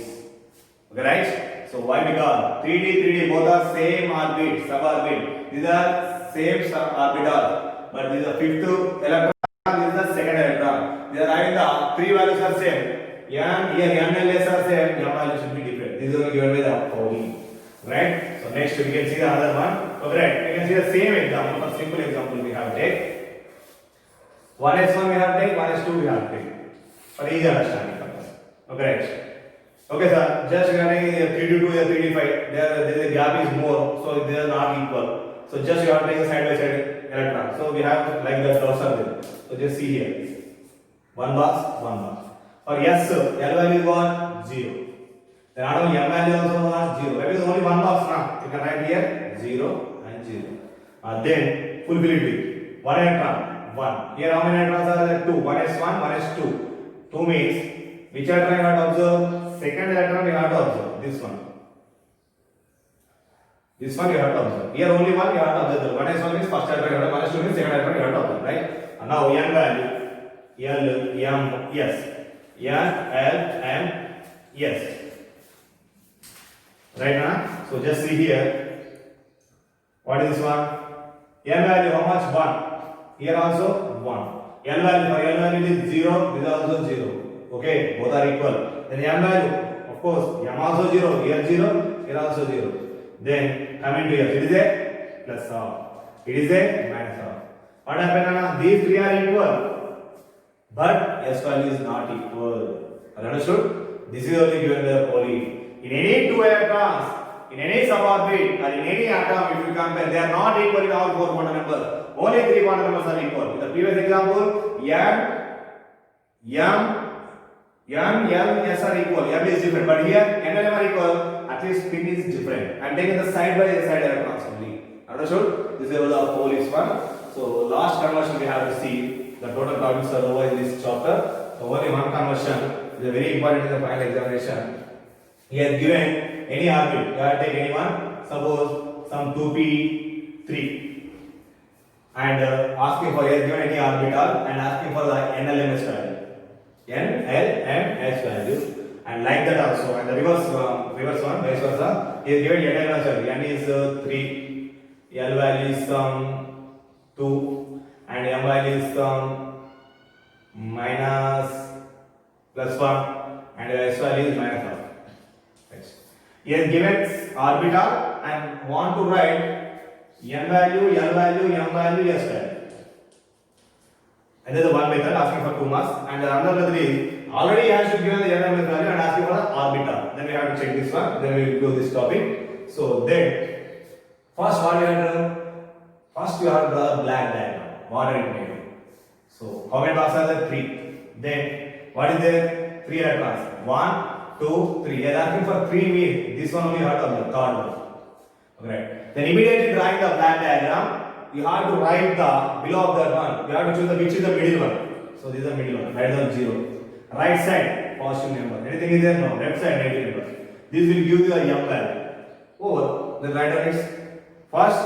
Okay, right? So why? Because 3D both are same orbit, suborbit. These are same suborbital, but this is the fifth electron. This is the second electron. They are having the three values are same. M here M and S are same. M value should be different. This is only given by the Pauli. Right? So next we can see the other one. Okay, right? We can see the same example. For simple example we have take. 1s1 we have take. 1s2 we have take. For easy understanding purpose. Okay, right? Okay, sir. Just regarding 3D2 and 3D5, there the gap is more, so they are not equal. So just you have to take a side by side electron. So we have like the cursor there. So just see here. One box, one box. For S, L value is what? 0. Then out of M value also what? 0. That is only one box now. You can write here 0 and 0. Then fulfill it with 1 electron, 1. Here how many electrons are there? 2. 1s1, 1s2. 2 means which electron you have to observe? Second electron you have to observe. This one. This one you have to observe. Here only one you have to observe. 1s1 means first electron you have to observe. 1s2 means second electron you have to observe. Right? And now N value. L, M, S. N, L, M, S. Right now? So just see here. What is this one? N value how much? 1. Here also 1. L value for L value is 0. This is also 0. Okay, both are equal. Then M value, of course, M also 0. Here 0. Here also 0. Then coming to S, it is a plus half. It is a minus half. What happened now? These three are equal. But S value is not equal. Understood? This is only given by the Pauli. In any two electrons, in any suborbit or in any atom, if you compare, they are not equal in all four quantum numbers. Only three quantum numbers are equal. In the previous example, M, L, S are equal. M is different. But here, N and M are equal. At least spin is different. I'm taking the side by side electrons only. Understood? This is the Pauli's one. So last conversion we have to see. The total topics are over in this chapter. So only one conversion is very important in the final examination. He has given any orbit. You have to take any one. Suppose some 2p3 and asking for, he has given any orbital and asking for the NLMS value. NLMS value, and like that also. And the reverse one, vice versa. He has given NLMS value. N is 3, L value is 2, and M value is minus plus 1, and S value is minus 1. He has given orbital and want to write N value, L value, M value, S value. And there is one method asking for 2 marks, and another method is already he has to give the NLMS value and asking for the orbital. Then we have to check this one. Then we will do this topic. So then, first what you have to do? First you have to draw a black diagram. What are it made? So how many boxes are there? 3. Then what is there? 3 electrons. 1, 2, 3. They are asking for 3 means this one only you have to observe, third one. Okay. Then immediately drawing the black diagram, you have to write the below of that one. You have to choose the which is the middle one. So this is the middle one. Write down 0. Right side positive number. Anything is there? No. Left side negative number. This will give you the m value. Over. Then write down its first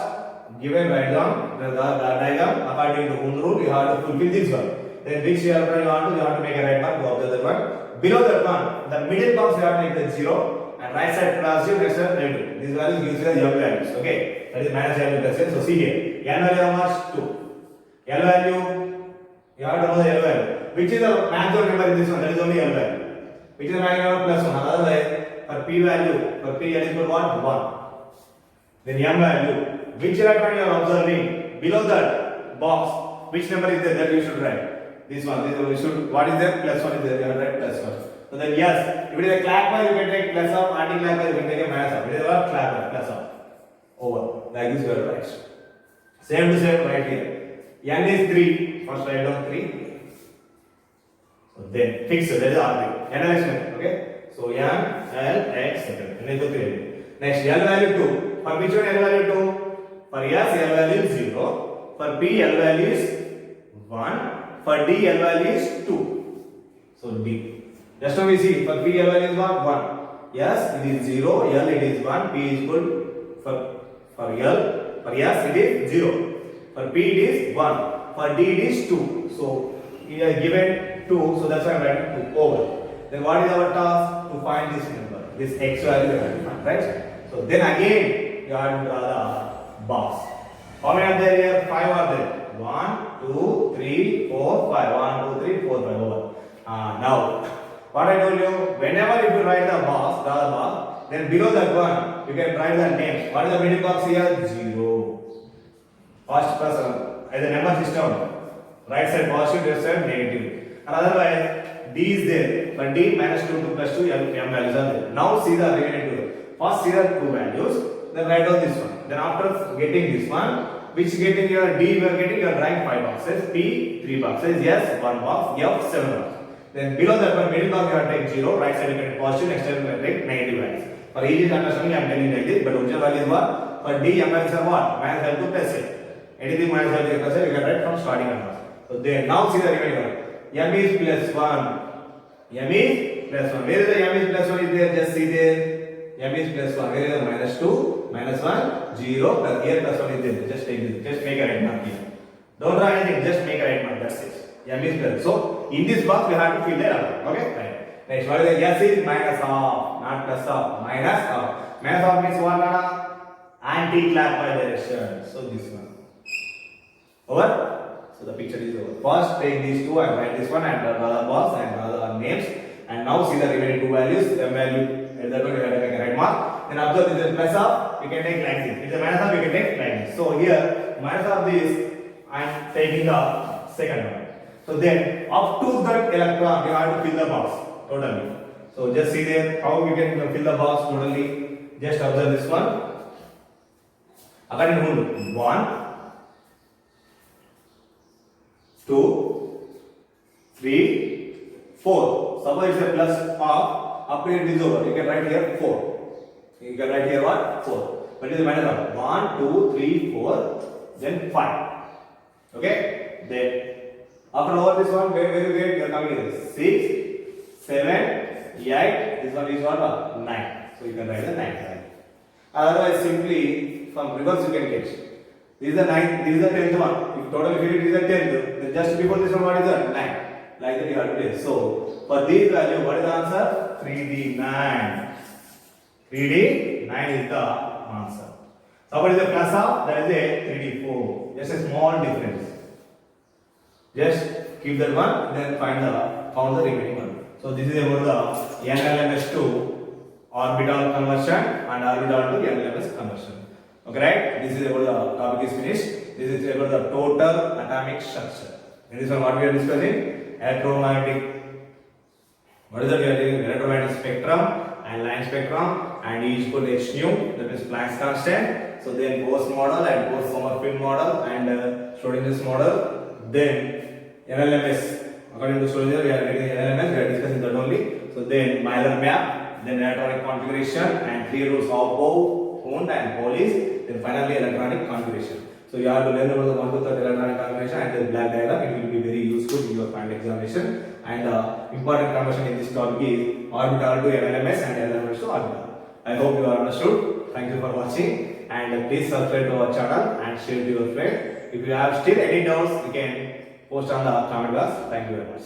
given write down the diagram according to Ohm's rule. You have to fulfill this one. Then which you have to make a right mark to observe that one. Below that one, the middle box you have to make the 0 and right side positive, left side negative. These values gives you the m values. Okay. That is minus m plus n. So see here. N value how much? 2. L value, you have to know the L value. Which is the maximum number in this one? That is only L value. Which is the maximum number plus 1. Otherwise, for P value, for P L is equal to what? 1. Then M value. Which electron you are observing? Below that box, which number is there that you should write? This one. You should. What is there? Plus 1 is there. You have to write plus 1. So then yes, if it is a clockwise, you can take plus of. Anti-clockwise, you can take a minus of. It is what? Clockwise, plus of. Over. Like this, you have to write. Same to same right here. N is 3. First write down 3. So then fix it. That is R3. N L okay. So N L X second. N is 3. Next L value 2. For which one L value 2? For S L value is 0. For P L value is 1. For D L value is 2. So D. Just now we see for P L value is what? 1. Yes, it is 0. L it is 1. P is equal for L. For S it is 0. For P it is 1. For D it is 2. So we are given 2. So that's why I am writing 2 over. Then what is our task? To find this number. This X value we have to find, right? So then again you have to draw the box. How many are there here? 5 are there. 1, 2, 3, 4, 5. 1, 2, 3, 4, 5 over. Now what I told you, whenever if you write the box, draw the box, then below that one you can write the names. What is the middle box here? 0. First person as a number system, right side positive, left side negative. And otherwise D is there. For D minus 2 to plus 2 m values are there. Now see the remaining two. First see the 2 values, then write down this one. Then after getting this one, which getting your D you are getting, you are drawing 5 boxes, P 3 boxes, yes 1 box, F 7 boxes. Then below that one middle box you have to take 0, right side you can take positive, next side you can take negative values. For easy understanding I am telling like this, but original value is what? For D m values are what? Minus value to plus A. Anything minus value plus A you can write from starting onwards. So then now see the remaining one. M is plus 1. M is plus 1. Where is the M is plus 1 is there? Just see there. M is plus 1. Where is the minus 2, minus 1, 0, plus here plus 1 is there. Just take this. Just make a right mark here. Don't draw anything. Just make a right mark. That's it. M is plus. So in this box we have to fill the other. Okay? Right. Next, what is the S is minus half, not plus half. Minus half. Minus half means what? Anti-clockwise direction. So this one. Over? So the picture is over. First take these two and write this one and draw the box and draw the names. And now see the remaining two values. M value, that one you have to make a right mark. Then observe this is plus half, you can take like this. If it is minus half, you can take like this. So here, minus half this, I am taking the second one. So then, up to that electron, you have to fill the box totally. So just see there how you can fill the box totally. Just observe this one. According to rule, 1, 2, 3, 4. Suppose it's a plus half, up to it is over. You can write here 4. You can write here what? 4. But it is minus half. 1, 2, 3, 4, then 5. Okay? Then after over this one, where you get? You are coming here. 6, 7, 8. This one is what? 9. So you can write the 9th value. Otherwise, simply from reverse you can get. This is the 9th, this is the 10th one. If total if it is the 10th, then just before this one, what is the 9? Like that you have to place. So for this value, what is the answer? 3D9. 3D9 is the answer. So what is the plus of? That is a 3D4. Just a small difference. Just keep that one, then count the remaining one. So this is about the NLMS2 orbital conversion and orbital to NLMS conversion. Okay, right? This is about the topic is finished. This is about the total atomic structure. In this one, what we are discussing? Electromagnetic. What is that? We are taking electromagnetic spectrum and line spectrum, and E is equal to h nu. That is Planck's constant. So then Bose model and Bose-Sommerfeld model and Schrodinger's model. Then NLMS. According to Schrodinger, we are getting NLMS. We are discussing that only. So then Miller map. then electronic configuration, and 3 rules of Poe, Hund, and police, then finally electronic configuration. So you have to learn about the 1 to 30 electronic configuration and the black diagram. It will be very useful in your final examination. And important conversion in this topic is orbital to LMS and LMS to orbital. I hope you are understood. Thank you for watching, and please subscribe to our channel and share to your friends. If you have still any doubts, you can post on the comment box. Thank you very much.